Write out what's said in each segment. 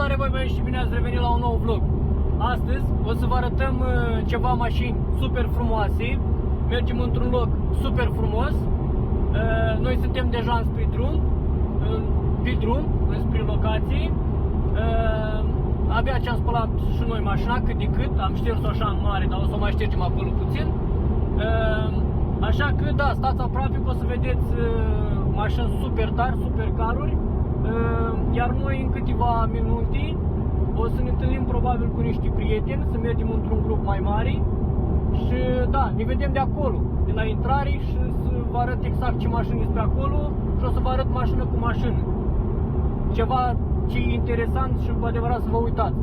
Salutare voi băieți și bine ați revenit la un nou vlog. Astăzi o să vă arătăm ceva mașini super frumoase. Mergem într-un loc super frumos. Noi suntem deja înspre drum, înspre locații. Abia ce-am spălat și noi mașina, cât de cât. Am șters-o așa în mare, dar o să o mai ștergem acolo puțin. Așa că da, stați aproape că o să vedeți mașini super tari, super caruri. Iar noi în câteva minute o să ne întâlnim probabil cu niște prieteni, să mergem într-un grup mai mare. Și da, ne vedem de acolo, de la intrare, și să vă arăt exact ce mașini este pe acolo. Și o să vă arăt mașină cu mașină. Ceva ce e interesant și cu adevărat să vă uitați.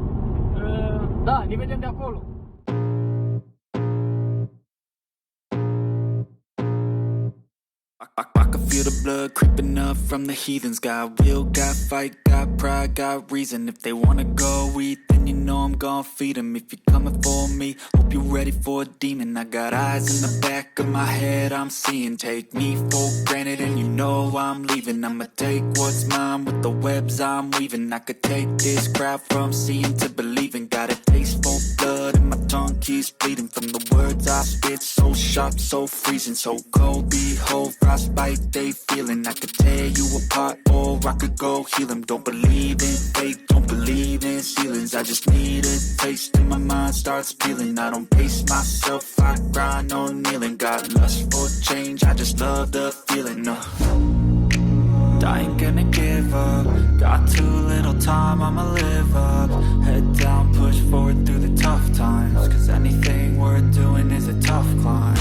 Da, ne vedem de acolo. I can feel the blood creeping up from the heathens. Got will, got fight, got pride, got reason. If they wanna go eat, then you know I'm gon' feed them. If you're coming for me, hope you're ready for a demon. I got eyes in the back of my head, I'm seeing. Take me for granted and you know I'm leaving. I'ma take what's mine with the webs I'm weaving. I could take this crowd from seeing to believing. Got a taste for blood and my tongue keeps bleeding from the words I spit. So sharp, so freezing, so cold. Behold, frostbite they feeling. I could tear you apart or I could go heal them. Don't believe in fate, don't believe in ceilings. I just need a taste and my mind starts peeling. I don't pace myself, I grind on kneeling. Got lust for change, I just love the feeling. I ain't gonna give up. Got too little time, I'ma live up. Head down, push forward through the tough times. Cause anything worth doing is a tough climb.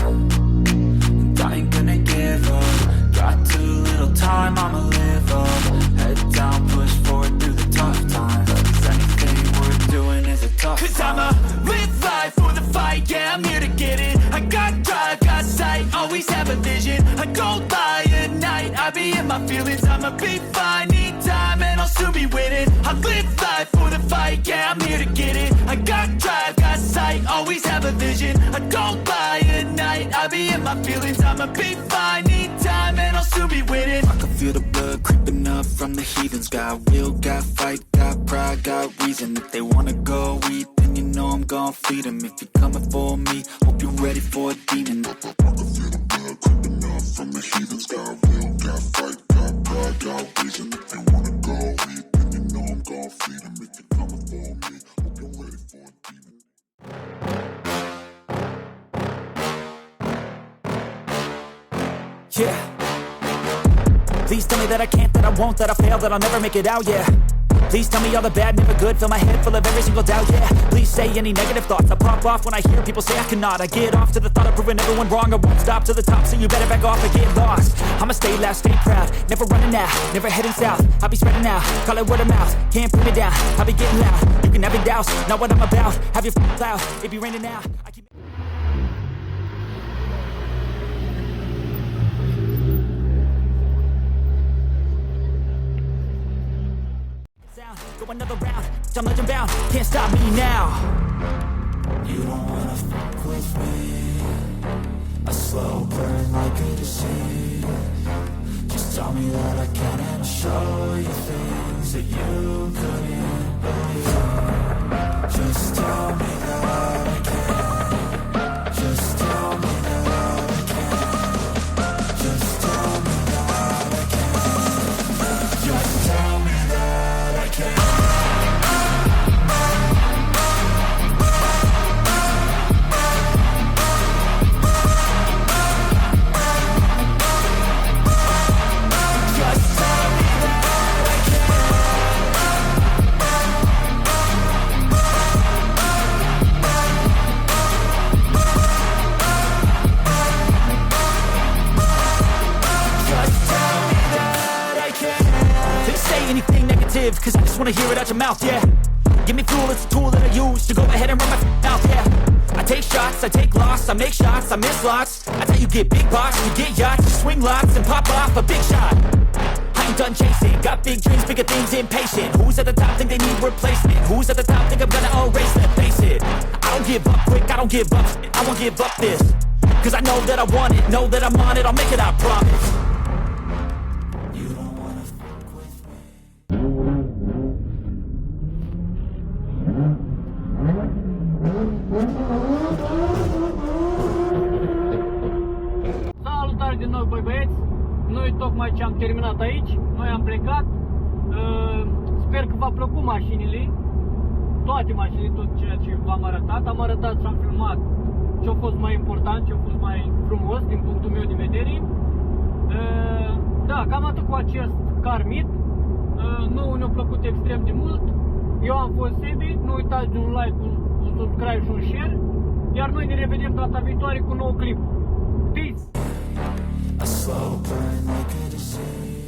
And I ain't gonna give up. Got too little time, I'ma live up. Head down, push forward through the tough times. Cause anything worth doing is a tough climb. Cause I'ma live life for the fight, yeah, I'm here to get it. I got drive, got sight, always have a vision. I don't lie at night, I be in my feelings. I'ma be fine, need time and I'll soon be winning. I live life for the fight, yeah, I'm here to get it. I got drive, got sight, always have a vision. I don't lie at night, I be in my feelings. I'ma be fine, need time and I'll soon be winning. I can feel the blood creeping up from the heathens. Got will, got fight, got pride, got reason. If they wanna go eat, then you know I'm gon' feed them. If you're coming for me, hope you're ready for a demon. I can feel the blood creeping up from the heathens. Got will, got fight, got pride, got reason. If they wanna go eat, then you know I'm gon' feed them. If you're coming for me, hope you're ready for a demon. Yeah. Please tell me that I can't, that I won't, that I fail, that I'll never make it out, yeah. Please tell me all the bad, never good, fill my head full of every single doubt, yeah. Please say any negative thoughts, I pop off when I hear people say I cannot. I get off to the thought of proving everyone wrong, I won't stop to the top, so you better back off and get lost. I'ma stay loud, stay proud, never running out, never heading south. I'll be spreading out, call it word of mouth, can't put me down, I'll be getting loud. You can have your doubts, not what I'm about, have your cloud, it be raining now. I keep... Go another round, I'm legend bound, can't stop me now. You don't wanna fuck with me. A slow burn like a disease. Just tell me that I can and I'll show you things that you couldn't believe. Just tell me that I can. Just tell me that I can. Just tell me that I can. Just tell me that I can. Anything negative, cause I just wanna hear it out your mouth, yeah. Give me fuel, it's a tool that I use to go ahead and run my mouth, yeah. I take shots, I take loss, I make shots, I miss lots. That's how you get big box, you get yachts, you swing lots and pop off a big shot. I ain't done chasing, got big dreams, bigger things, impatient. Who's at the top think they need replacement? Who's at the top think I'm gonna erase them? Face it, I don't give up quick, I don't give up, I won't give up this. Cause I know that I want it, know that I'm on it, I'll make it, I promise. Salutare din nou, băieți! Noi tocmai ce am terminat aici, noi am plecat. Sper că v-a plăcut mașinile, toate mașinile, tot ceea ce v-am arătat. Am arătat și am filmat ce a fost mai important, ce a fost mai frumos din punctul meu de vedere. Da, cam atât cu acest car meet. Nouă ne-a plăcut extrem de mult. Eu am fost Sebi, nu uitați de un like, un subscribe și un share. Iar noi ne revedem data viitoare cu un nou clip. Peace! A slow burn like a disease.